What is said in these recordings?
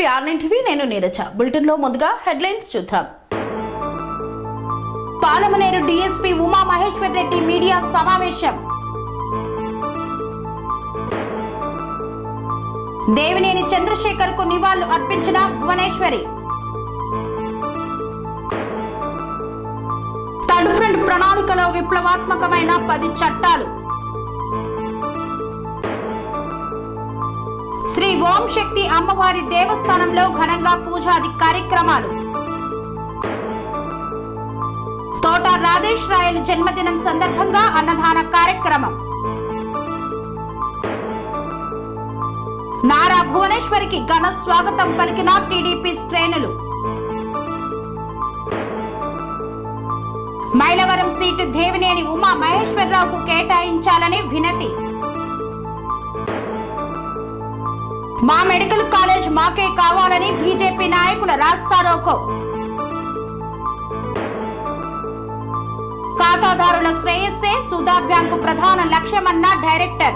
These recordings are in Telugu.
Welcome to ఆర్‌నైన్ TV. నేను నీరజ. బులెటిన్ లో ముందుగా హెడ్లైన్స్ చూద్దాం. పాలమనేరు డీఎస్పీ ఉమా మహేశ్వర్ రెడ్డి మీడియా సమావేశం. దేవినేని చంద్రశేఖర్ కు నివాళులు అర్పించిన భువనేశ్వరి. థర్డ్ ఫ్రంట్ ప్రణాళికలో విప్లవాత్మకమైన 10 చట్టాలు. శ్రీ ఓం శక్తి అమ్మవారి దేవస్థానంలో ఘనంగా పూజాది కార్యక్రమాలు. తోట రాధేష్ రాయల్ జన్మదినం సందర్భంగా అన్నదాన కార్యక్రమం. నారా భువనేశ్వరికి ఘన స్వాగతం పలికిన టీడీపీ శ్రేణులు. మైలవరం సీటు దేవినేని ఉమా మహేశ్వరరావుకు కేటాయించాలని వినతి. మా మెడికల్ కాలేజ్ మాకే కావాలని బీజేపీ నాయకుల రాస్తారోకో. ఖాతాదారుల శ్రేయస్సే సుధా బ్యాంకు ప్రధాన లక్ష్యమన్న డైరెక్టర్.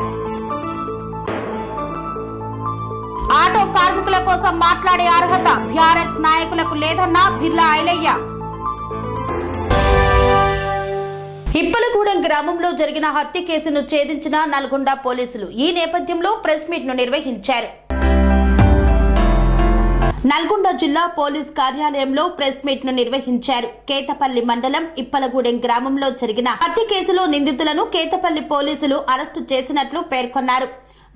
ఆటో కార్మికుల కోసం మాట్లాడే అర్హత బీఆర్ఎస్ నాయకులకు లేదన్న బిర్లా ఐలయ్య. ఇప్పలగూడెం గ్రామంలో జరిగిన హత్య కేసును ఛేదించిన నల్గొండ పోలీసులు ఈ నేపథ్యంలో ప్రెస్ మీట్ ను నిర్వహించారు. నల్గొండ జిల్లా పోలీస్ కార్యాలయంలో ప్రెస్ మీట్ ను నిర్వహించారు. కేతపల్లి మండలం ఇప్పలగూడెం గ్రామంలో జరిగిన హత్య కేసులో నిందితులను కేతపల్లి పోలీసులు అరెస్టు చేసినట్లు పేర్కొన్నారు.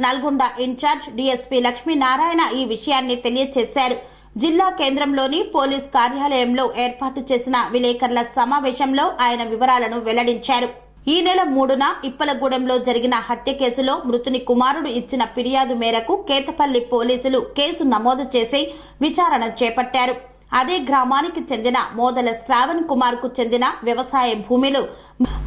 నల్గొండ ఇన్ఛార్జ్ డీఎస్పీ లక్ష్మీనారాయణ ఈ విషయాన్ని తెలియజేశారు. జిల్లా కేంద్రంలోని పోలీస్ కార్యాలయంలో ఏర్పాటు చేసిన విలేకరుల సమావేశంలో ఆయన వివరాలను వెల్లడించారు. ఈ నెల 3న ఇప్పలగూడెంలో జరిగిన హత్య కేసులో మృతుని కుమారుడు ఇచ్చిన ఫిర్యాదు మేరకు కేతపల్లి పోలీసులు కేసు నమోదు చేసి విచారణ చేపట్టారు. అదే గ్రామానికి చెందిన మోదల శ్రావణ్ కుమార్ కు చెందిన వ్యవసాయ భూమిలో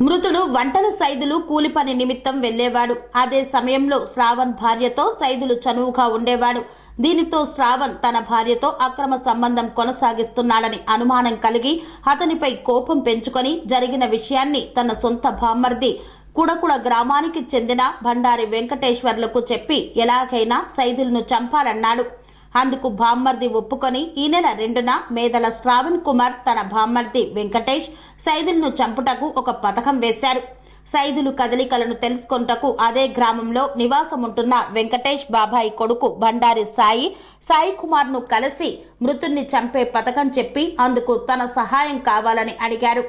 మృతుడు వంటల సైదులు కూలి పని నిమిత్తం వెళ్లేవాడు. అదే సమయంలో శ్రావణ్ భార్యతో సైదులు చనువుగా ఉండేవాడు. దీనితో శ్రావణ్ తన భార్యతో అక్రమ సంబంధం కొనసాగిస్తున్నాడని అనుమానం కలిగి అతనిపై కోపం పెంచుకొని జరిగిన విషయాన్ని తన సొంత బామ్మర్ది కుడకుడ గ్రామానికి చెందిన బండారి వెంకటేశ్వర్లకు చెప్పి ఎలాగైనా సైదులను చంపాలన్నాడు. అందుకు బామ్మర్ది ఒప్పుకొని ఈ నెల 2న మేదల శ్రావణ్ కుమార్ తన బామ్మర్ది వెంకటేష్ సైదులను చంపుటకు ఒక పథకం వేశారు. సైదులు కదలికలను తెలుసుకొంటకు అదే గ్రామంలో నివాసముంటున్న వెంకటేష్ బాబాయి కొడుకు బండారి సాయి కుమార్ ను కలిసి మృతుణ్ణి చంపే పథకం చెప్పి అందుకు తన సహాయం కావాలని అడిగారు.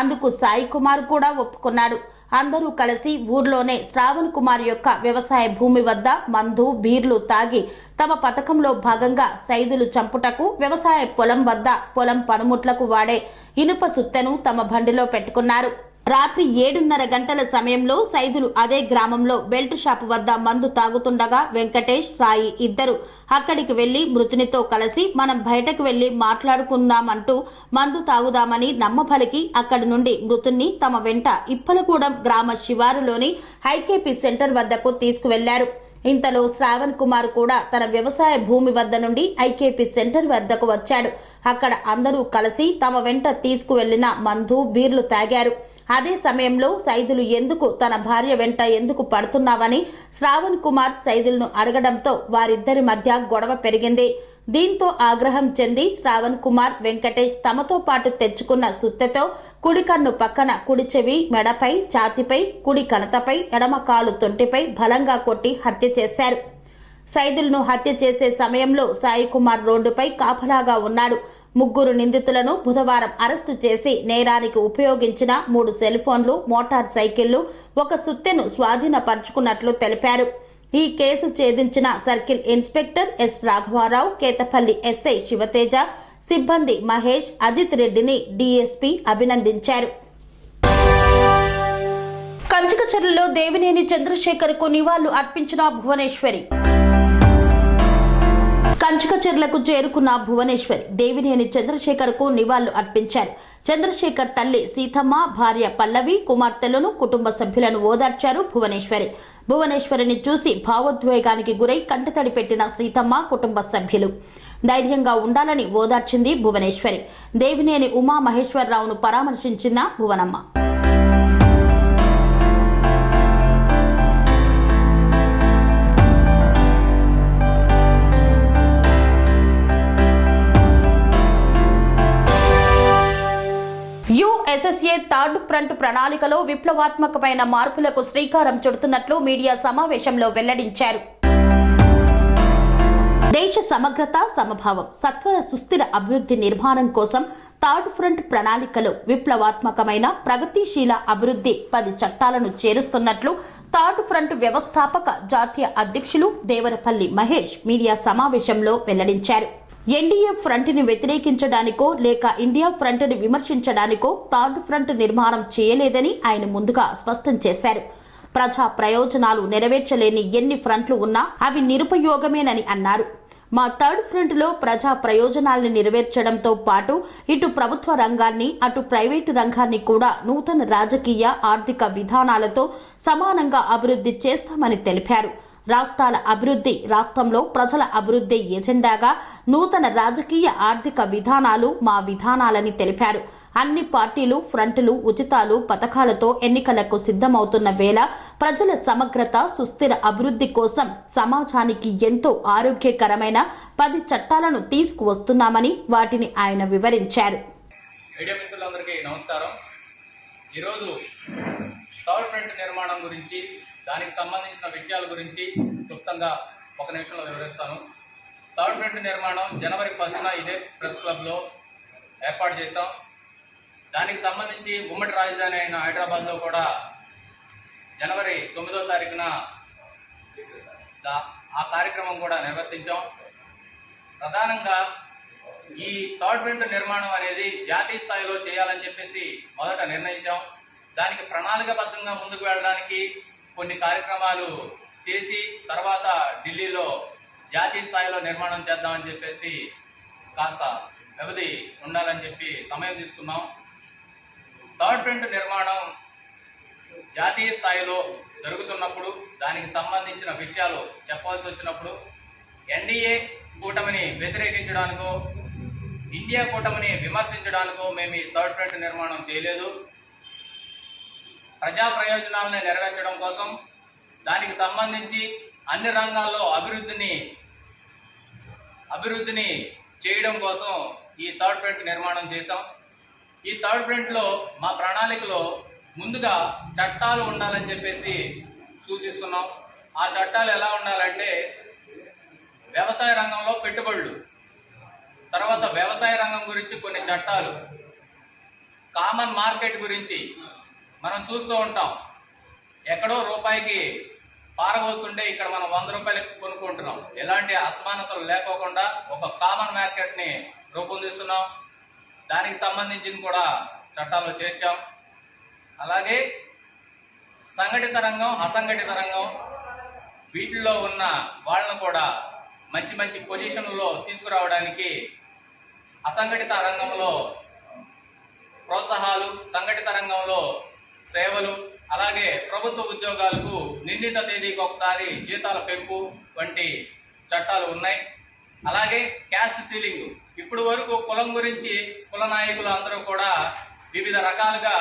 అందుకు సాయి కుమార్ కూడా ఒప్పుకున్నాడు. అందరూ కలిసి ఊర్లోనే శ్రావణ్ కుమార్ యొక్క వ్యవసాయ భూమి వద్ద మందు బీర్లు తాగి తమ పథకంలో భాగంగా సైదులు చంపుటకు వ్యవసాయ పొలం వద్ద పొలం పనిముట్లకు వాడే ఇనుప సుత్తెను తమ బండిలో పెట్టుకున్నారు. రాత్రి 7:30 గంటల సమయంలో సైదులు అదే గ్రామంలో బెల్ట్ షాపు వద్ద మందు తాగుతుండగా వెంకటేష్ సాయి ఇద్దరు అక్కడికి వెళ్లి మృతునితో కలిసి మనం బయటకు వెళ్లి మాట్లాడుకుందామంటూ మందు తాగుదామని నమ్మపలికి అక్కడి నుండి మృతుణ్ణి తమ వెంట ఇప్పలగూడెం గ్రామ శివారులోని ఐకేపీ సెంటర్ వద్దకు తీసుకువెళ్లారు. ఇంతలో శ్రావణ్ కుమార్ కూడా తన వ్యవసాయ భూమి వద్ద నుండి ఐకేపీ సెంటర్ వద్దకు వచ్చాడు. అక్కడ అందరూ కలిసి తమ వెంట తీసుకువెళ్లిన మందు బీర్లు తాగారు. అదే సమయంలో సైదులు ఎందుకు తన భార్య వెంట ఎందుకు పడుతున్నావని శ్రావణ్ కుమార్ సైదులను అడగడంతో వారిద్దరి మధ్య గొడవ పెరిగింది. దీంతో ఆగ్రహం చెంది శ్రావణ్ కుమార్ వెంకటేష్ తమతో పాటు తెచ్చుకున్న సుత్తెతో కుడి కన్ను పక్కన కుడి చెవి మెడపై ఛాతిపై కుడి కణతపై ఎడమ కాలు తొంటిపై బలంగా కొట్టి హత్య చేశారు. సైదులను హత్య చేసే సమయంలో సాయి కుమార్ రోడ్డుపై కాపలాగా ఉన్నాడు. 3 నిందితులను బుధవారం అరెస్టు చేసి నేరానికి ఉపయోగించిన 3 సెల్ ఫోన్లు మోటార్ సైకిళ్లు ఒక సుత్తెను స్వాధీనపరుచుకున్నట్లు తెలిపారు. ఈ కేసు ఛేదించిన సర్కిల్ ఇన్స్పెక్టర్ ఎస్ రాఘవారావు, కేతపల్లి ఎస్ఐ శివతేజ, సిబ్బంది మహేష్, అజిత్ రెడ్డిని డీఎస్పీ అభినందించారు. కంచికచర్లలో దేవినేని చంద్రశేఖర్ కు నివాళులు అర్పించిన భువనేశ్వరి. కంచికచర్లకు చేరుకున్న భువనేశ్వరి దేవినేని చంద్రశేఖర్ కు నివాళులు అర్పించారు. చంద్రశేఖర్ తల్లి సీతమ్మ, భార్య పల్లవి, కుమార్తెలను, కుటుంబ సభ్యులను ఓదార్చారు భువనేశ్వరిని చూసి భావోద్వేగానికి గురై కంటతడి పెట్టిన సీతమ్మ కుటుంబ సభ్యులు. ధైర్యంగా ఉండాలని ఓదార్చింది భువనేశ్వరి. దేవినేని ఉమా మహేశ్వరరావును పరామర్శించిన భువనమ్మ. యుఎస్ఎస్ఏ థర్డ్ ఫ్రంట్ ప్రణాళికలో విప్లవాత్మకమైన మార్పులకు శ్రీకారం చుడుతున్నట్లు మీడియా సమావేశంలో వెల్లడించారు. దేశ సమగ్రత, సమభావం, సత్వర సుస్థిర అభివృద్ధి నిర్మాణం కోసం థర్డ్ ఫ్రంట్ ప్రణాళికలో విప్లవాత్మకమైన ప్రగతిశీల అభివృద్ధి 10 చట్టాలను చేరుస్తున్నట్లు థర్డ్ ఫ్రంట్ వ్యవస్థాపక జాతీయ అధ్యక్షులు దేవరపల్లి మహేష్ మీడియా సమావేశంలో వెల్లడించారు. ఎన్డీఏ ఫ్రంట్ ని వ్యతిరేకించడానికో లేక ఇండియా ఫ్రంట్ ని విమర్శించడానికో థర్డ్ ఫ్రంట్ నిర్మాణం చేయలేదని ఆయన ముందుగా స్పష్టం చేశారు. ప్రజా ప్రయోజనాలు నెరవేర్చలేని ఎన్ని ఫ్రంట్లు ఉన్నా అవి నిరుపయోగమేనని అన్నారు. మా థర్డ్ ఫ్రంట్ లో ప్రజా ప్రయోజనాలను నెరవేర్చడంతో పాటు ఇటు ప్రభుత్వ రంగాన్ని అటు ప్రైవేటు రంగాన్ని కూడా నూతన రాజకీయ ఆర్థిక విధానాలతో సమానంగా అభివృద్ధి చేస్తామని తెలిపారు. రాష్ట్రాల అభివృద్ధి, రాష్ట్రంలో ప్రజల అభివృద్ధి ఎజెండాగా నూతన రాజకీయ ఆర్థిక విధానాలు మా విధానాలని తెలిపారు. అన్ని పార్టీలు ఫ్రంట్లు ఉచితాలు పథకాలతో ఎన్నికలకు సిద్ధమవుతున్న వేళ ప్రజల సమగ్రత, సుస్థిర అభివృద్ధి కోసం సమాజానికి ఎంతో ఆరోగ్యకరమైన 10 చట్టాలను తీసుకువస్తున్నామని వాటిని ఆయన వివరించారు. థర్డ్ ఫ్రంట్ నిర్మాణం గురించి, దానికి సంబంధించిన విషయాల గురించి క్లుప్తంగా 1 నిమిషంలో వివరిస్తాను. థర్డ్ ఫ్రంట్ నిర్మాణం జనవరి 1న ఇదే ప్రెస్ క్లబ్లో ఏర్పాటు చేశాం. దానికి సంబంధించి ఉమ్మడి రాజధాని అయిన హైదరాబాద్లో కూడా జనవరి 9వ తారీఖున ఆ కార్యక్రమం కూడా నిర్వర్తించాం. ప్రధానంగా ఈ థర్డ్ ఫ్రంట్ నిర్మాణం అనేది జాతీయ స్థాయిలో చేయాలని చెప్పేసి మొదట నిర్ణయించాం. దానికి ప్రణాళికాబద్ధంగా ముందుకు వెళ్ళడానికి కొన్ని కార్యక్రమాలు చేసి తర్వాత ఢిల్లీలో జాతీయ స్థాయిలో నిర్మాణం చేద్దామని చెప్పేసి కాస్త వ్యవధి ఉండాలని చెప్పి సమయం తీసుకున్నాం. థర్డ్ ఫ్రంట్ నిర్మాణం జాతీయ స్థాయిలో జరుగుతున్నప్పుడు దానికి సంబంధించిన విషయాలు చెప్పాల్సి వచ్చినప్పుడు ఎన్డీఏ కూటమిని వ్యతిరేకించడానికో ఇండియా కూటమిని విమర్శించడానికో మేము ఈ థర్డ్ ఫ్రంట్ నిర్మాణం చేయలేదు. ప్రజా ప్రయోజనాలను నెరవేర్చడం కోసం, దానికి సంబంధించి అన్ని రంగాల్లో అభివృద్ధిని చేయడం కోసం ఈ థర్డ్ ఫ్రంట్ నిర్మాణం చేశాం. ఈ థర్డ్ ఫ్రంట్లో మా ప్రణాళికలో ముందుగా చట్టాలు ఉండాలని చెప్పేసి సూచిస్తున్నాం. ఆ చట్టాలు ఎలా ఉండాలంటే వ్యవసాయ రంగంలో పెట్టుబడులు, తర్వాత వ్యవసాయ రంగం గురించి కొన్ని చట్టాలు, కామన్ మార్కెట్ గురించి మనం చూస్తూ ఉంటాం. ఎక్కడో రూపాయికి పారబోతుంటే ఇక్కడ మనం 100 రూపాయలకి కొనుక్కుంటున్నాం. ఎలాంటి అసమానతలు లేకోకుండా ఒక కామన్ మార్కెట్ని రూపొందిస్తున్నాం. దానికి సంబంధించిన కూడా చట్టాలు చేర్చాం. అలాగే సంఘటిత రంగం, అసంఘటిత రంగం వీటిల్లో ఉన్న వాళ్ళను కూడా మంచి మంచి పొజిషన్లలో తీసుకురావడానికి అసంఘటిత రంగంలో ప్రోత్సాహాలు, సంఘటిత రంగంలో సేవలు, అలాగే ప్రభుత్వ ఉద్యోగాలకు నిర్ణీత తేదీకి ఒకసారి జీతాల పెంపు వంటి చట్టాలు ఉన్నాయి. అలాగే క్యాస్ట్ సీలింగ్, ఇప్పుడు వరకు కులం గురించి కుల నాయకులు అందరూ కూడా వివిధ రకాలుగా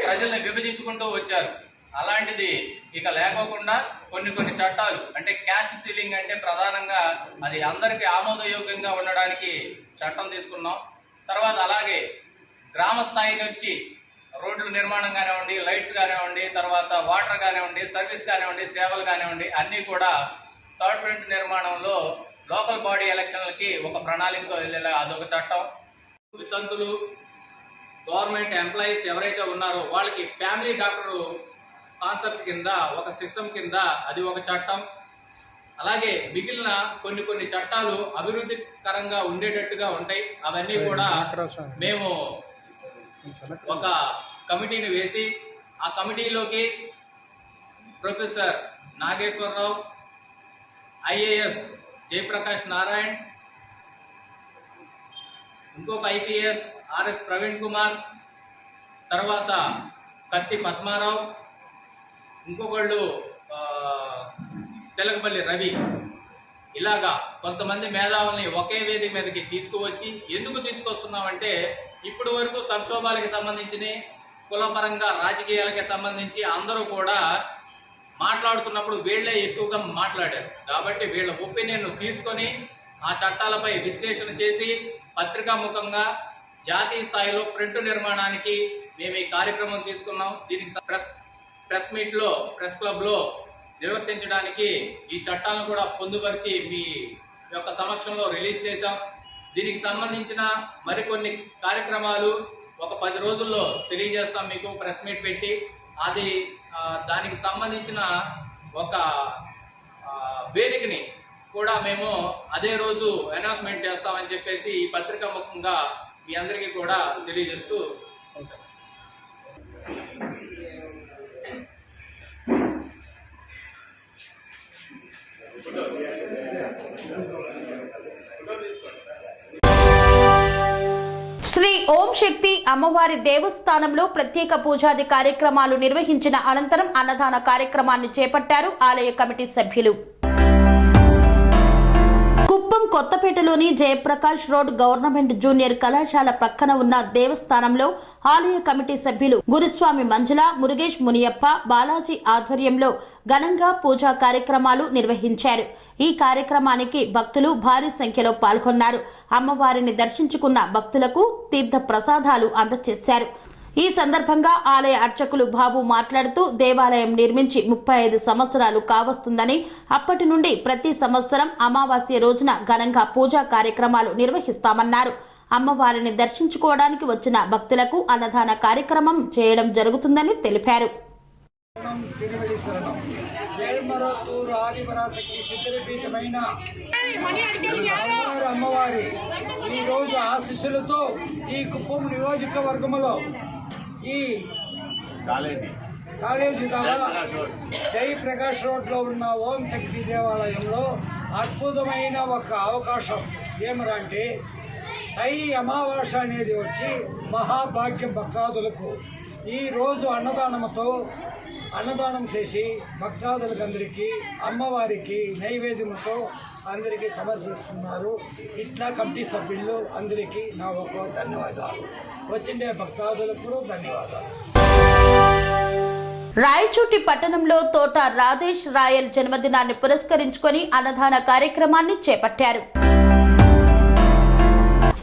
ప్రజల్ని విభజించుకుంటూ వచ్చారు. అలాంటిది ఇక లేకోకుండా కొన్ని చట్టాలు, అంటే క్యాస్ట్ సీలింగ్ అంటే ప్రధానంగా అది అందరికీ ఆమోదయోగ్యంగా ఉండడానికి చట్టం తీసుకున్నాం. తర్వాత అలాగే గ్రామ స్థాయి నుంచి రోడ్ల నిర్మాణం కానివ్వండి, లైట్స్ కానివ్వండి, తర్వాత వాటర్ కానివ్వండి, సర్వీస్ కానివ్వండి, సేవలు కానివ్వండి, అన్నీ కూడా థర్డ్ ఫ్రంట్ నిర్మాణంలో లోకల్ బాడీ ఎలక్షన్లకి ఒక ప్రణాళికతో వెళ్ళేలా అదొక చట్టం. వితంతులు, గవర్నమెంట్ ఎంప్లాయీస్ ఎవరైతే ఉన్నారో వాళ్ళకి ఫ్యామిలీ డాక్టర్ కాన్సెప్ట్ కింద ఒక సిస్టమ్ కింద అది ఒక చట్టం. అలాగే మిగిలిన కొన్ని చట్టాలు అభివృద్ధికరంగా ఉండేటట్టుగా ఉంటాయి. అవన్నీ కూడా మేము ఒక కమిటీని వేసి ఆ కమిటీలోకి ప్రొఫెసర్ నాగేశ్వరరావు, ఐఏఎస్ జయప్రకాష్ నారాయణ్, ఇంకొక ఐపీఎస్ ఆర్ఎస్ ప్రవీణ్ కుమార్, తర్వాత కత్తి పద్మారావు, ఇంకొకళ్ళు తెలకపల్లి రవి, ఇలాగా కొంతమంది మేధావుల్ని ఒకే వేదిక మీదకి తీసుకువచ్చి, ఎందుకు తీసుకొస్తున్నామంటే ఇప్పటి వరకు సంక్షోభాలకు సంబంధించి, కులపరంగా రాజకీయాలకి సంబంధించి అందరూ కూడా మాట్లాడుతున్నప్పుడు వీళ్లే ఎక్కువగా మాట్లాడారు. కాబట్టి వీళ్ళ ఒపీనియన్ తీసుకొని ఆ చట్టాలపై విశ్లేషణ చేసి పత్రికాముఖంగా జాతీయ స్థాయిలో ఫ్రంట్ నిర్మాణానికి మేము ఈ కార్యక్రమం తీసుకున్నాం. దీనికి ప్రెస్ మీట్ లో ప్రెస్ క్లబ్ లో నిర్వర్తించడానికి ఈ చట్టాలను కూడా పొందుపరిచి మీ యొక్క సమక్షంలో రిలీజ్ చేశాం. దీనికి సంబంధించిన మరికొన్ని కార్యక్రమాలు ఒక 10 రోజుల్లో తెలియజేస్తాం మీకు ప్రెస్ మీట్ పెట్టి. అది దానికి సంబంధించిన ఒక వేదికని కూడా మేము అదే రోజు అనౌన్స్మెంట్ చేస్తామని చెప్పేసి ఈ పత్రికా ముఖంగా మీ అందరికీ కూడా తెలియజేస్తూ శ్రీ ఓం శక్తి అమ్మవారి దేవస్థానంలో ప్రత్యేక పూజాది కార్యక్రమాలు నిర్వహించిన అనంతరం అన్నదాన కార్యక్రమాన్ని చేపట్టారు ఆలయ కమిటీ సభ్యులు. కుప్పం కొత్తపేటలోని జయప్రకాష్ రోడ్ గవర్నమెంట్ జూనియర్ కళాశాల పక్కన ఉన్న దేవస్థానంలో ఆలయ కమిటీ సభ్యులు గురుస్వామి మంజుల, మురుగేష్ మునియప్ప, బాలాజీ ఆధ్వర్యంలో ఘనంగా పూజా కార్యక్రమాలు నిర్వహించారు. ఈ కార్యక్రమానికి భక్తులు భారీ సంఖ్యలో పాల్గొన్నారు. అమ్మవారిని దర్శించుకున్న భక్తులకు తీర్థ ప్రసాదాలు అందజేశారు. ఈ సందర్భంగా ఆలయ అర్చకులు బాబు మాట్లాడుతూ దేవాలయం నిర్మించి 35 సంవత్సరాలు కావస్తుందని, అప్పటి నుండి ప్రతి సంవత్సరం అమావాస్య రోజున ఘనంగా పూజా కార్యక్రమాలు నిర్వహిస్తామన్నారు. అమ్మవారిని దర్శించుకోవడానికి వచ్చిన భక్తులకు అన్నదాన కార్యక్రమం చేయడం జరుగుతుందని తెలిపారు. అమ్మవారి ఈ రోజు ఆశీస్సులతో ఈ కుప్పం నియోజకవర్గంలో ఈ కాలేజీ జయప్రకాష్ రోడ్ లో ఉన్న ఓం శక్తి దేవాలయంలో అద్భుతమైన ఒక అవకాశం ఏమరంటే ఈ అమావాస్య అనేది వచ్చి మహాభాగ్యం భక్తాదులకు ఈ రోజు అన్నదానం చేసి భక్తాదులకు అందరికీ అమ్మవారికి నైవేద్యంతో అందరికీ సమర్పిస్తున్నారు. ఇట్లా కమిటీ సభ్యులు అందరికీ నా ఒక ధన్యవాదాలు. వచ్చిండే భక్తాదులకు ధన్యవాదాలు. రాయచోటి పట్టణంలో తోట రాధేష్ రాయల్ జన్మదినాన్ని పురస్కరించుకొని అన్నదాన కార్యక్రమాన్ని చేపట్టారు.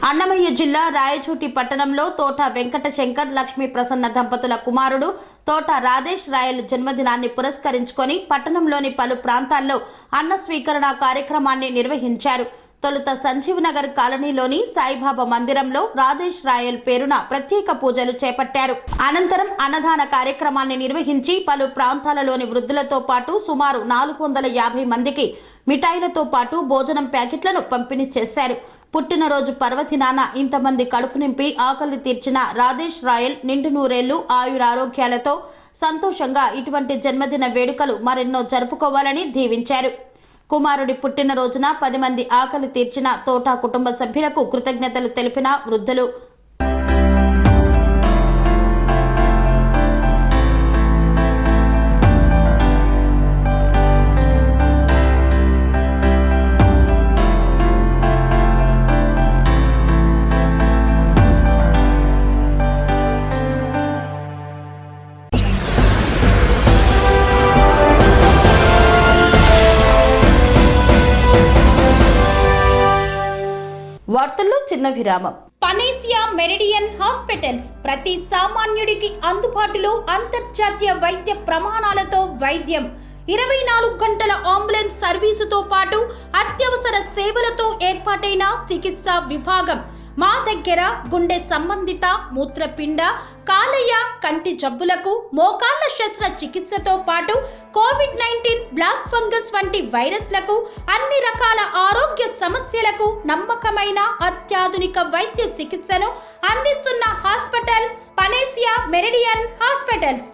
అన్నమయ్య జిల్లా రాయచోటి పట్టణంలో తోట వెంకట శంకర్ లక్ష్మీ ప్రసన్న దంపతుల కుమారుడు తోట రాధేష్ రాయల్ జన్మదినాన్ని పురస్కరించుకొని పట్టణంలోని పలు ప్రాంతాల్లో అన్న స్వీకరణ కార్యక్రమాన్ని నిర్వహించారు. తొలుత సంజీవనగర్ కాలనీలోని సాయిబాబా మందిరంలో రాధేష్ రాయల్ పేరున ప్రత్యేక పూజలు చేపట్టారు. అనంతరం అన్నదాన కార్యక్రమాన్ని నిర్వహించి పలు ప్రాంతాలలోని వృద్ధులతో పాటు సుమారు 450 మందికి మిఠాయిలతో పాటు భోజనం ప్యాకెట్లను పంపిణీ చేశారు. పుట్టినరోజు పర్వదినాన ఇంతమంది కడుపు నింపి ఆకలి తీర్చిన రాధేష్ రాయల్ నిండు నూరేళ్లు ఆయురారోగ్యాలతో సంతోషంగా ఇటువంటి జన్మదిన వేడుకలు మరెన్నో జరుపుకోవాలని దీవించారు. కుమారుడి పుట్టినరోజున 10 మంది ఆకలి తీర్చిన తోట కుటుంబ సభ్యులకు కృతజ్ఞతలు తెలిపిన వృద్ధులు వార్తల్లో చిన్న విరామం. పనేసియా మెరిడియన్ హాస్పిటల్స్ ప్రతి సామాన్యుడికి అందుబాటులో అంతర్జాతీయ వైద్య ప్రమాణాలతో వైద్యం, 24 గంటల అంబులెన్స్ సర్వీసుతో పాటు అత్యవసర సేవలతో ఏర్పాటైన చికిత్సా విభాగం. మా దగ్గర గుండె సంబంధిత, మూత్రపిండ, కాలేయ, కంటి జబ్బులకు, మోకాళ్ల శస్త్ర చికిత్సతో పాటు కోవిడ్-19, బ్లాక్ ఫంగస్ వంటి వైరస్లకు, అన్ని రకాల ఆరోగ్య సమస్యలకు నమ్మకమైన అత్యాధునిక వైద్య చికిత్సను అందిస్తున్న హాస్పిటల్ పనేసియా మెరిడియన్ హాస్పిటల్స్.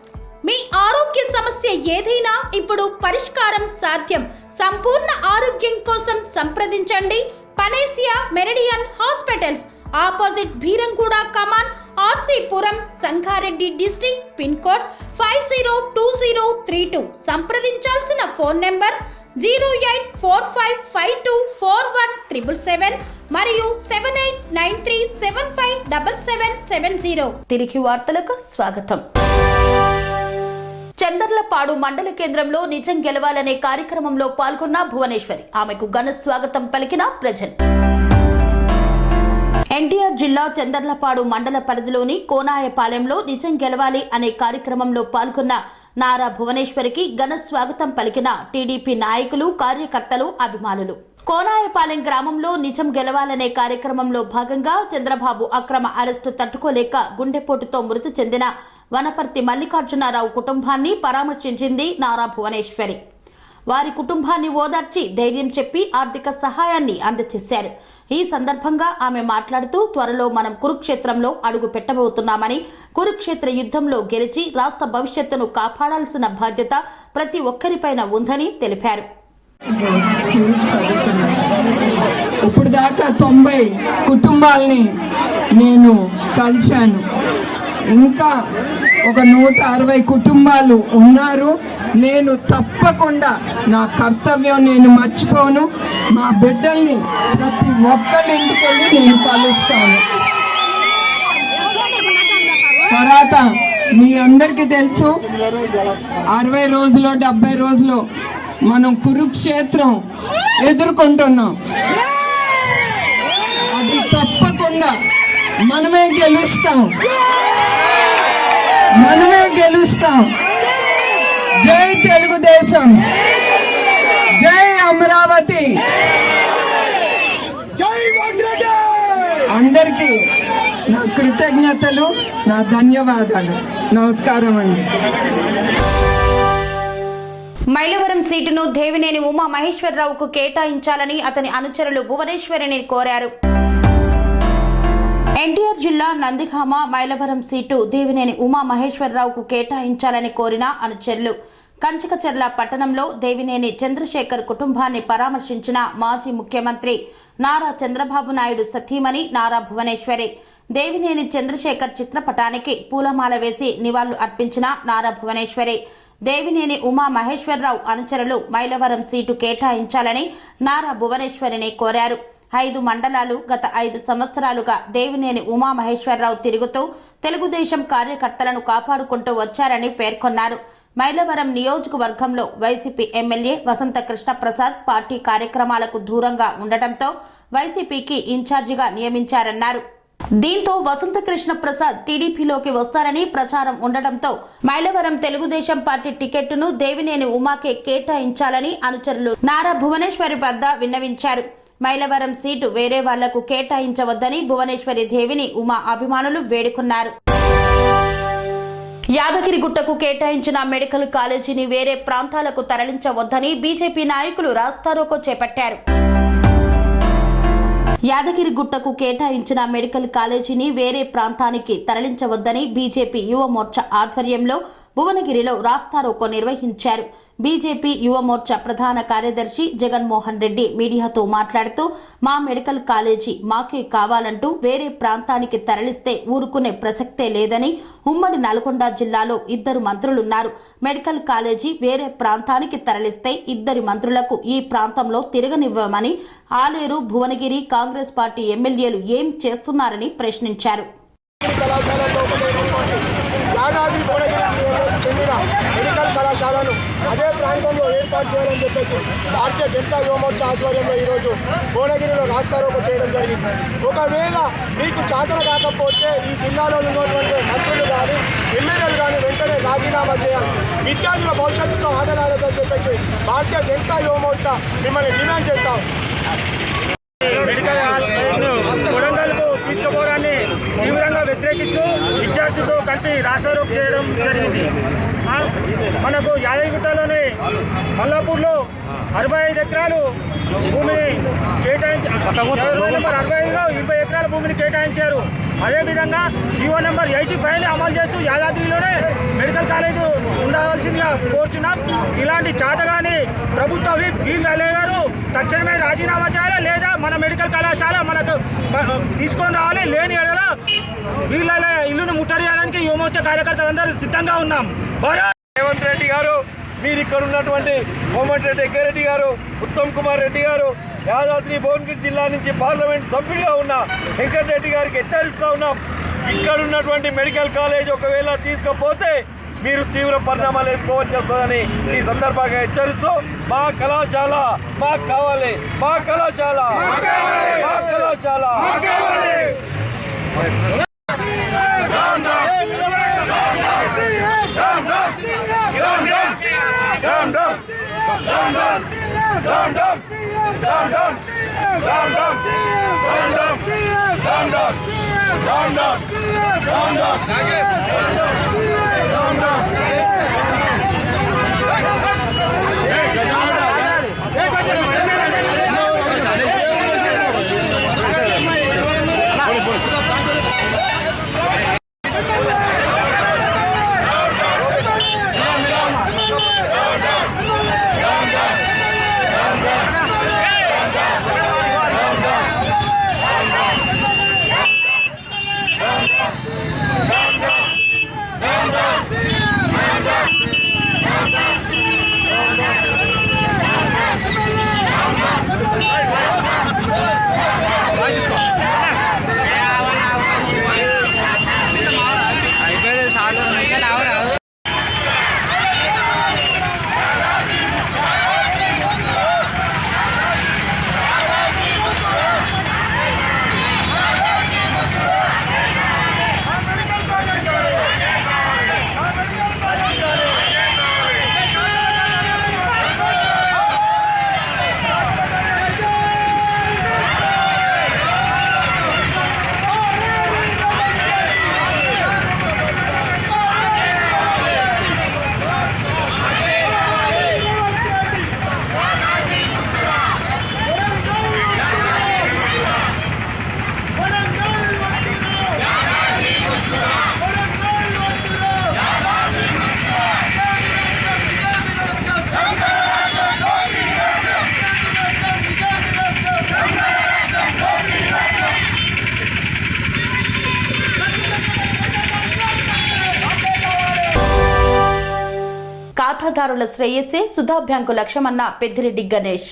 మీ ఆరోగ్య సమస్య ఏదైనా ఇప్పుడు పరిష్కారం సాధ్యం. సంపూర్ణ ఆరోగ్యం కోసం సంప్రదించండి Panacea Meridian hospitals, opposite Bheeramguda Kaman, RC Puram, Sangareddy district, pin code 502032. సంప్రదించాల్సిన ఫోన్ నెంబర్ 0845524177 మరియు 7893757770. తిరిగి వార్తలకు స్వాగతం. చందర్లపాడు మండల కేంద్రంలో నిజం గెలవాలనే కార్యక్రమంలో పాల్గొన్న భువనేశ్వరి. ఆమెకు ఘన స్వాగతం పలికిన ప్రజలు. ఎన్టీఆర్ జిల్లా చందర్లపాడు మండల పరిధిలోని కోనాయపాలెంలో నిజం గెలవాలి అనే కార్యక్రమంలో పాల్గొన్న నారా భువనేశ్వరికి ఘన స్వాగతం పలికిన టీడీపీ నాయకులు, కార్యకర్తలు, అభిమానులు. కోనాయపాలెం గ్రామంలో నిజం గెలవాలనే కార్యక్రమంలో భాగంగా చంద్రబాబు అక్రమ అరెస్టు తట్టుకోలేక గుండెపోటుతో మృతి చెందిన వనపర్తి మల్లికార్జునరావు కుటుంబాన్ని పరామర్శించింది నారా భువనేశ్వరి. వారి కుటుంబాన్ని ఓదార్చి ధైర్యం చెప్పి ఆర్థిక సహాయాన్ని అందజేశారు. ఈ సందర్భంగా ఆమె మాట్లాడుతూ త్వరలో మనం కురుక్షేత్రంలో అడుగు పెట్టబోతున్నామని, కురుక్షేత్ర యుద్ధంలో గెలిచి రాష్ట్ర భవిష్యత్తును కాపాడాల్సిన బాధ్యత ప్రతి ఒక్కరిపైన ఉందని తెలిపారు. ఇప్పుడు దాకా 90 కుటుంబాలని నేను కలిశాను. ఇంకా ఒక 160 కుటుంబాలు ఉన్నారు. నేను తప్పకుండా నా కర్తవ్యం నేను మర్చిపోను. మా బిడ్డల్ని ప్రతి ఒక్కరి ఇంటికి వెళ్ళి నేను కలుస్తాను. తర్వాత మీ అందరికీ తెలుసు 60 రోజులు 70 రోజులు మనం కురుక్షేత్రం ఎదుర్కొంటున్నాం. అది తప్పకుండా మనమే గెలుస్తాం. జై తెలుగుదేశం, జై అమరావతి. అందరికీ నా కృతజ్ఞతలు, నా ధన్యవాదాలు. నమస్కారం అండి. మైలవరం సీటును దేవినేని ఉమా మహేశ్వరరావుకు కేటాయించాలని అతని అనుచరులు భువనేశ్వరిని కోరారు. ఎన్టీఆర్ జిల్లా నందిగామ మైలవరం సీటు దేవినేని ఉమా మహేశ్వరరావుకు కేటాయించాలని కోరిన అనుచరులు కంచికచర్ల పట్టణంలో దేవినేని చంద్రశేఖర్ కుటుంబాన్ని పరామర్శించిన మాజీ ముఖ్యమంత్రి నారా చంద్రబాబు నాయుడు సతీమణి నారా భువనేశ్వరి దేవినేని చంద్రశేఖర్ చిత్రపటానికి పూలమాల వేసి నివాళులు అర్పించిన నారా భువనేశ్వరి దేవినేని ఉమా మహేశ్వరరావు అనుచరులు మైలవరం సీటు కేటాయించాలని నారా భువనేశ్వరిని కోరారు. 5 మండలాలు గత 5 సంవత్సరాలుగా దేవినేని ఉమా మహేశ్వరరావు తిరుగుతూ తెలుగుదేశం కార్యకర్తలను కాపాడుకుంటూ వచ్చారని పేర్కొన్నారు. మైలవరం నియోజకవర్గంలో వైసీపీ ఎమ్మెల్యే వసంత కృష్ణప్రసాద్ పార్టీ కార్యక్రమాలకు దూరంగా ఉండటంతో వైసీపీకి ఇన్ఛార్జిగా నియమించారన్నారు. దీంతో వసంత కృష్ణ ప్రసాద్ టీడీపీలోకి వస్తారని ప్రచారం ఉండటంతో మైలవరం తెలుగుదేశం పార్టీ టికెట్ను దేవినేని ఉమాకే కేటాయించాలని అనుచరులు నారా భువనేశ్వరి వద్ద విన్నవించారు. మైలవరం సీటు వేరే వాళ్లకు కేటాయించవద్దని భువనేశ్వరి దేవిని ఉమా అభిమానులు వేడుకున్నారు. యాదగిరిగుట్టకు కేటాయించిన మెడికల్ కాలేజీని వేరే ప్రాంతాలకు తరలించవద్దని బీజేపీ నాయకులు రాస్తారోకో చేపట్టారు. యాదగిరిగుట్టకు కేటాయించిన మెడికల్ కాలేజీని వేరే ప్రాంతానికి తరలించవద్దని బీజేపీ యువ మోర్చా ఆధ్వర్యంలో భువనగిరిలో రాస్తారోకో నిర్వహించారు. బీజేపీ యువ మోర్చా ప్రధాన కార్యదర్శి జగన్మోహన్ రెడ్డి మీడియాతో మాట్లాడుతూ మా మెడికల్ కాలేజీ మాకే కావాలంటూ వేరే ప్రాంతానికి తరలిస్తే ఊరుకునే ప్రసక్తే లేదని, ఉమ్మడి నల్గొండ జిల్లాలో 2 మంత్రులున్నారు. మెడికల్ కాలేజీ వేరే ప్రాంతానికి తరలిస్తే 2 మంత్రులకు ఈ ప్రాంతంలో తిరగనివ్వమని, ఆలేరు, భువనగిరి కాంగ్రెస్ పార్టీ ఎమ్మెల్యేలు ఏం చేస్తున్నారని ప్రశ్నించారు. చెందిన మెడికల్ కళాశాలను అదే ప్రాంతంలో ఏర్పాటు చేయాలని చెప్పేసి భారతీయ జనతా యువ మోర్చా ఆధ్వర్యంలో ఈరోజు భువనగిరిలో రాస్తారోకో చేయడం జరిగింది. ఒకవేళ మీకు చాతన కాకపోతే ఈ జిల్లాలో ఉన్నటువంటి మంత్రులు కానీ ఎమ్మెల్యేలు కానీ వెంటనే రాజీనామా చేయాలి. విద్యార్థుల భవిష్యత్తుతో ఆటలాడదని చెప్పేసి భారతీయ జనతా యువ మోర్చా మిమ్మల్ని డిమాండ్ చేస్తాం. మెడికల్ కొడంగల్కు తీసుకుపోవడాన్ని తీవ్రంగా వ్యతిరేకిస్తూ విద్యార్థులతో కలిపి రాస్తారోకో చేయడం జరిగింది. మనకు యాదగిరిగుట్టలోని మల్లాపూర్లో 65 ఎకరాలు భూమిని కేటాయించి నెంబర్ 65లో 20 ఎకరాల భూమిని కేటాయించారు. అదేవిధంగా జీవో నెంబర్ 85ని అమలు చేస్తూ యాదాద్రిలోనే మెడికల్ కాలేజ్ ఉండవలసిందిగా కోరుచున్నాం. ఇలాంటి చాతగాని ప్రభుత్వ విప్ వీళ్ళ గారు తక్షణమే రాజీనామా చేయాలి, లేదా మన మెడికల్ కళాశాల మనకు తీసుకొని రావాలి. లేని ఎడల వీళ్ళ ఇల్లును ముట్టడి చేయడానికి యువమోర్చా కార్యకర్తలందరూ సిద్ధంగా ఉన్నాం. రేవంత్ రెడ్డి గారు, మీరు ఇక్కడ ఉన్నటువంటి కోమటిరెడ్డి ఎక్కారెడ్డి గారు, ఉత్తమ్ కుమార్ రెడ్డి గారు, యాదాద్రి భువనగిరి జిల్లా నుంచి పార్లమెంట్ సభ్యుడిగా ఉన్న వెంకటరెడ్డి గారికి హెచ్చరిస్తూ ఉన్నాం. ఇక్కడ ఉన్నటువంటి మెడికల్ కాలేజ్ ఒకవేళ తీసుకపోతే మీరు తీవ్ర పరిణామాలు ఎదుర్కోవాల్సి వస్తుందని ఈ సందర్భంగా హెచ్చరిస్తూ మా కళాశాల మాకు కావాలి, మా కళాశాల మా కళాశాల ఖాతాదారుల శ్రేయస్సే సుధా బ్యాంకు లక్ష్యమన్న పెద్దిరెడ్డి గణేష్.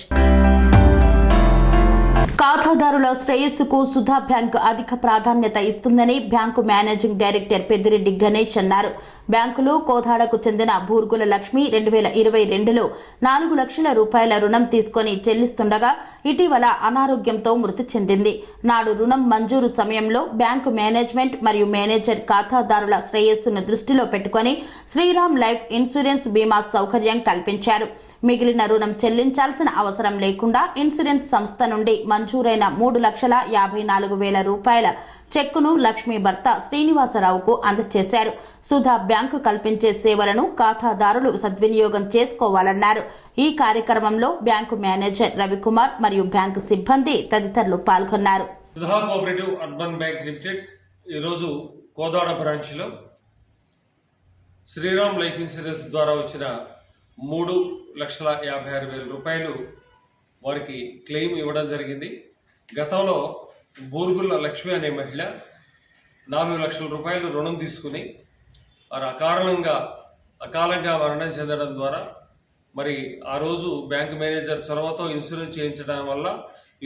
ఖాతాదారుల శ్రేయస్సుకు సుధా బ్యాంకు అధిక ప్రాధాన్యత ఇస్తుందని bank managing director Peddireddy Ganesh అన్నారు. బ్యాంకులో కోదాడకు చెందిన బూర్గుల లక్ష్మి 2022లో 4 లక్షల రూపాయల రుణం తీసుకొని చెల్లిస్తుండగా ఇటీవల అనారోగ్యంతో మృతి చెందింది. నాడు రుణం మంజూరు సమయంలో బ్యాంకు మేనేజ్మెంట్ మరియు మేనేజర్ ఖాతాదారుల శ్రేయస్సును దృష్టిలో పెట్టుకుని శ్రీరామ్ లైఫ్ ఇన్సూరెన్స్ బీమా సౌకర్యం కల్పించారు. మిగిలిన రుణం చెల్లించాల్సిన అవసరం లేకుండా ఇన్సూరెన్స్ సంస్థ నుండి మంజూరైన 3,54,000 రూపాయల చెక్కును లక్ష్మీ భర్త శ్రీనివాసరావుకు అందజేశారు. సుధా బ్యాంకు కల్పించే సేవలను ఖాతాదారులు సద్వినియోగం చేసుకోవాలన్నారు. ఈ కార్యక్రమంలో బ్యాంకు మేనేజర్ రవికుమార్ మరియు బ్యాంకు సిబ్బంది తదితరులు పాల్గొన్నారు. Sudha cooperative urban bank limited ఈరోజు కోదాడ బ్రాంచ్లో శ్రీరామ్ లైఫ్ ఇన్సూరెన్స్ ద్వారా వచ్చిన 3,56,000 రూపాయలు వారికి క్లెయిమ్ ఇవ్వడం జరిగింది. గతంలో బూర్గుల లక్ష్మి అనే మహిళ 4 లక్షల రూపాయలు రుణం తీసుకుని వారు అకాలంగా మరణం చెందడం ద్వారా మరి ఆ రోజు బ్యాంక్ మేనేజర్ చొరవతో ఇన్సూరెన్స్ చేయించడం వల్ల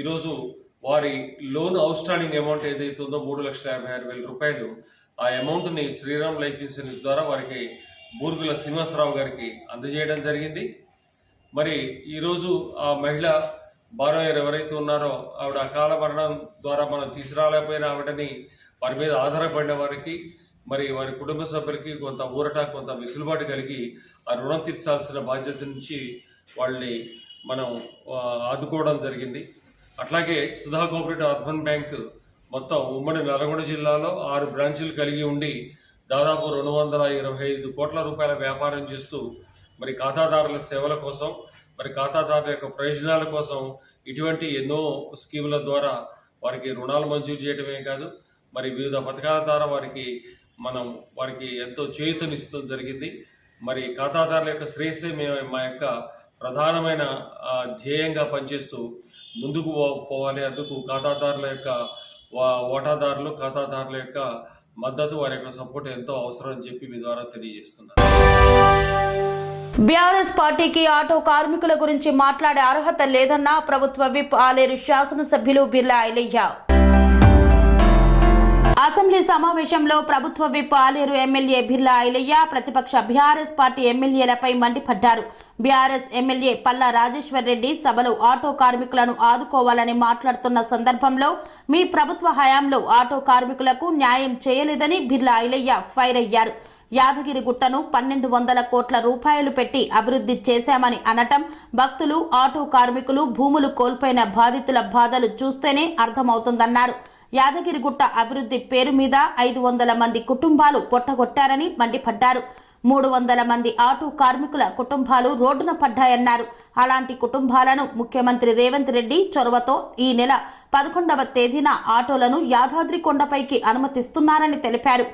ఈరోజు వారి లోన్ అవుట్ స్టాండింగ్ అమౌంట్ ఏదైతే ఉందో 3,56,000 రూపాయలు ఆ అమౌంట్ని శ్రీరామ్ లైఫ్ ఇన్సూరెన్స్ ద్వారా వారికి బూర్గుల శ్రీనివాసరావు గారికి అందజేయడం జరిగింది. మరి ఈరోజు ఆ మహిళ బారోయర్ ఎవరైతే ఉన్నారో ఆవిడ అకాల మరణం ద్వారా మనం తీసుకురాలేకపోయిన ఆవిడని వారి మీద ఆధారపడిన వారికి మరి వారి కుటుంబ సభ్యులకి కొంత ఊరట కొంత వెసులుబాటు కలిగి ఆ రుణం తీర్చాల్సిన బాధ్యత నుంచి వాళ్ళని మనం ఆదుకోవడం జరిగింది. అట్లాగే సుధా కోఆపరేటివ్ అర్బన్ బ్యాంక్ మొత్తం ఉమ్మడి నల్గొండ జిల్లాలో 6 బ్రాంచులు కలిగి ఉండి దాదాపు 225 కోట్ల రూపాయల వ్యాపారం చేస్తూ మరి ఖాతాదారుల సేవల కోసం మరి ఖాతాదారుల యొక్క ప్రయోజనాల కోసం ఇటువంటి ఎన్నో స్కీముల ద్వారా వారికి రుణాలు మంజూరు చేయడమే కాదు మరి వివిధ పథకాల ద్వారా వారికి ఎంతో చేయూతనిస్తూ జరిగింది. మరి ఖాతాదారుల యొక్క శ్రేయస్సే మా యొక్క ప్రధానమైన ధ్యేయంగా పనిచేస్తూ ముందుకు పోవాలి. అందుకు ఖాతాదారుల యొక్క ఓటాదారులు ఖాతాదారుల యొక్క మద్దతు వారి యొక్క సపోర్ట్ ఎంతో అవసరం అని చెప్పి మీ ద్వారా తెలియజేస్తున్నారు. బీఆర్ఎస్ పార్టీకి ఆటో కార్మికుల గురించి మాట్లాడే అర్హత లేదన్న ప్రభుత్వ విప్ ఆలేరు శాసనసభ్యులు బిర్లా ఐలయ్య. అసెంబ్లీ సమావేశంలో ప్రభుత్వ విప్ ఆలేరు ఎమ్మెల్యే బిర్లా ఐలయ్య ప్రతిపక్ష బీఆర్ఎస్ పార్టీ ఎమ్మెల్యేలపై మండిపడ్డారు. బీఆర్ఎస్ ఎమ్మెల్యే పల్లా రాజేశ్వర్ రెడ్డి సభలో ఆటో కార్మికులను ఆదుకోవాలని మాట్లాడుతున్న సందర్భంలో మీ ప్రభుత్వ హయాంలో ఆటో కార్మికులకు న్యాయం చేయలేదని బిర్లా ఐలయ్య ఫైర్ అయ్యారు. యాదగిరిగుట్టను 1200 కోట్ల రూపాయలు పెట్టి అభివృద్ధి చేశామని అనటం, భక్తులు, ఆటో కార్మికులు భూములు కోల్పోయిన బాధితుల బాధలు చూస్తేనే అర్థమవుతుందన్నారు. యాదగిరిగుట్ట అభివృద్ధి పేరు మీద 500 మంది కుటుంబాలు పొట్టగొట్టారని మండిపడ్డారు. 300 మంది ఆటో కార్మికుల కుటుంబాలు రోడ్డున పడ్డాయన్నారు. అలాంటి కుటుంబాలను ముఖ్యమంత్రి రేవంత్ రెడ్డి చొరవతో ఈ నెల 11వ తేదీన ఆటోలను యాదాద్రి కొండపైకి అనుమతిస్తున్నారని తెలిపారు.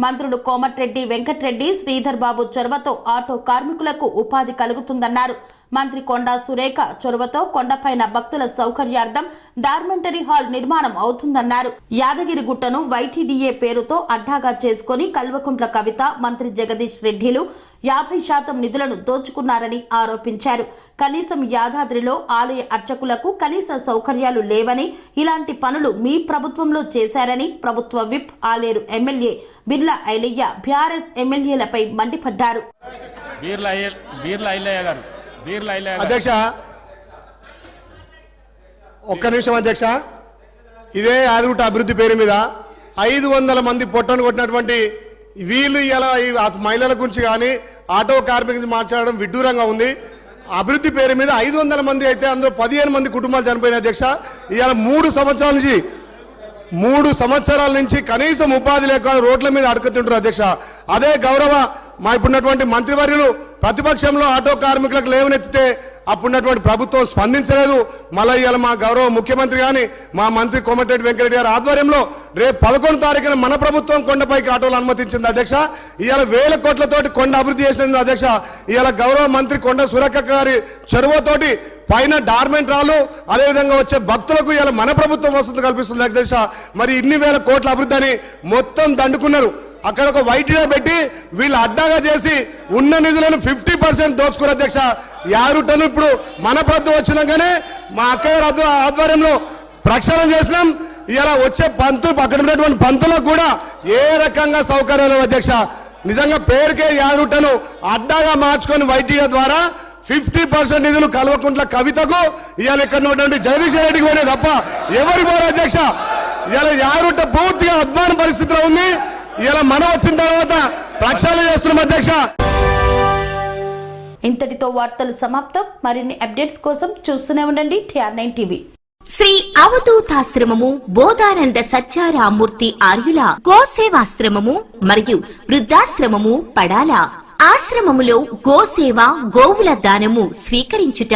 మంత్రులు కోమటిరెడ్డి వెంకటరెడ్డి, శ్రీధర్ బాబు చొరవతో ఆటో కార్మికులకు ఉపాధి కలుగుతుందన్నారు. మంత్రి కొండా సురేఖ చొరవతో కొండపైన భక్తుల సౌకర్యార్థం డార్మెంటరీ హాల్ నిర్మాణం అవుతుందన్నారు. యాదగిరిగుట్టను వైటీడీఏ పేరుతో అడ్డాగా చేసుకుని కల్వకుంట్ల కవిత, మంత్రి జగదీష్ రెడ్డిలు 50% నిధులను దోచుకున్నారని ఆరోపించారు. కనీసం యాదాద్రిలో ఆలయ అర్చకులకు కనీస సౌకర్యాలు లేవని, ఇలాంటి పనులు మీ ప్రభుత్వంలో చేశారని ప్రభుత్వ whip Aleru MLA Birla Ailaiah BRS ఎమ్మెల్యేలపై మండిపడ్డారు. అధ్యక్ష, ఒక్క నిమిషం అధ్యక్ష. ఇదే యాదగిరిగుట్ట అభివృద్ధి పేరు మీద 500 మంది పొట్టను కొట్టినటువంటి వీళ్ళు ఇలా మహిళల గురించి కానీ ఆటో కార్మికుల గురించి మాట్లాడడం విడ్డూరంగా ఉంది. అభివృద్ధి పేరు మీద 500 మంది అయితే అందులో 15 మంది కుటుంబాలు చనిపోయిన అధ్యక్ష. ఇవాళ 3 సంవత్సరాల నుంచి కనీసం ఉపాధి లేక రోడ్ల మీద అడుగుతుంటారు అధ్యక్ష. అదే గౌరవ మా ఇప్పుడున్నటువంటి మంత్రివర్యులు ప్రతిపక్షంలో ఆటో కార్మికులకు లేవనెత్తితే అప్పుడున్నటువంటి ప్రభుత్వం స్పందించలేదు. మళ్ళీ ఇవాళ మా గౌరవ ముఖ్యమంత్రి కానీ మా మంత్రి కోమటిరెడ్డి వెంకటరెడ్డి గారి ఆధ్వర్యంలో రేపు 11వ తారీఖున మన ప్రభుత్వం కొండపైకి ఆటోలు అనుమతించింది అధ్యక్ష. ఇవాళ 1000 కోట్లతోటి కొండ అభివృద్ధి చేసింది అధ్యక్ష. ఇవాళ గౌరవ మంత్రి కొండ సురేఖ గారి చొరవతోటి పైన డార్మెంట్ రాళ్ళు, అదేవిధంగా వచ్చే భక్తులకు ఇవాళ మన ప్రభుత్వం వసతి కల్పిస్తుంది అధ్యక్ష. మరి ఇన్ని 1000 కోట్ల అభివృద్ధి అని మొత్తం దండుకున్నారు. అక్కడ ఒక వైటీగా పెట్టి వీళ్ళు అడ్డాగా చేసి ఉన్న నిధులను 50% దోచుకున్నారు అధ్యక్ష. యాదగిరిగుట్టను ఇప్పుడు మన ప్రభుత్వం వచ్చినాకనే మా అక్కయ్య ఆధ్వర్యంలో ప్రక్షాళన చేసినాం. ఇలా వచ్చే పంతులు, అక్కడ ఉన్నటువంటి పంతులకు కూడా ఏ రకంగా సౌకర్యాలు అధ్యక్ష. నిజంగా పేరుకే యాదగిరిగుట్టను అడ్డాగా మార్చుకొని వైటీగా ద్వారా 50% నిధులు కల్వకుంట్ల కవితకు, ఇవాళ ఇక్కడ ఉన్నటువంటి జగదీష్ రెడ్డికి పోయినాయి తప్ప ఎవరికి పోరు అధ్యక్ష. ఇవాళ యాదగిరిగుట్ట పూర్తిగా అద్మాన పరిస్థితిలో ఉంది. ఇలా మనం వచ్చిన తర్వాత ప్రక్షాళన చేస్తున్నాం అధ్యక్ష. ఇంతటితో వార్తలు సమాప్తం. మరిన్ని అప్డేట్స్ కోసం చూస్తూనే ఉండండి TR9 టీవీ. శ్రీ అవధూతాశ్రమము, బోధానంద సత్యారామూర్తి ఆర్యుల గోసేవాశ్రమము మరియు వృద్ధాశ్రమము పడాల. ఆశ్రమములో గోసేవ, గోవుల దానము స్వీకరించుట,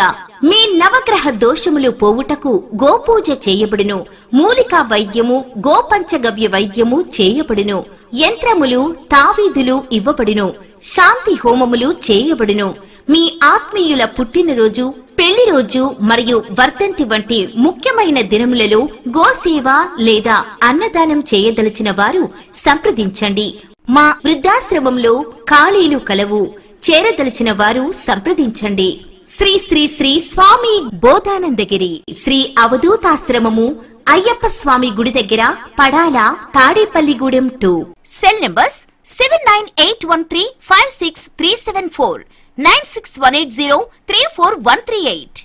మీ నవగ్రహ దోషములు పోవుటకు గోపూజ చేయబడును. మూలికా వైద్యము, గోపంచగవ్య వైద్యము చేయబడును. యంత్రములు, తావీదులు ఇవ్వబడును. శాంతి హోమములు చేయబడును. మీ ఆత్మీయుల పుట్టినరోజు, పెళ్లి రోజు మరియు వర్ధంతి వంటి ముఖ్యమైన దినములలో గోసేవ లేదా అన్నదానం చేయదలిచిన వారు సంప్రదించండి. మా వృద్ధాశ్రమంలో ఖాళీలు కలవు. చేరదలిచిన వారు సంప్రదించండి. శ్రీ శ్రీ శ్రీ స్వామి బోధానందగిరి శ్రీ అవధూతాశ్రమము, అయ్యప్ప స్వామి గుడి దగ్గర, పడాల, తాడేపల్లిగూడెం 2. Cell numbers 7981356374, 9618034 138.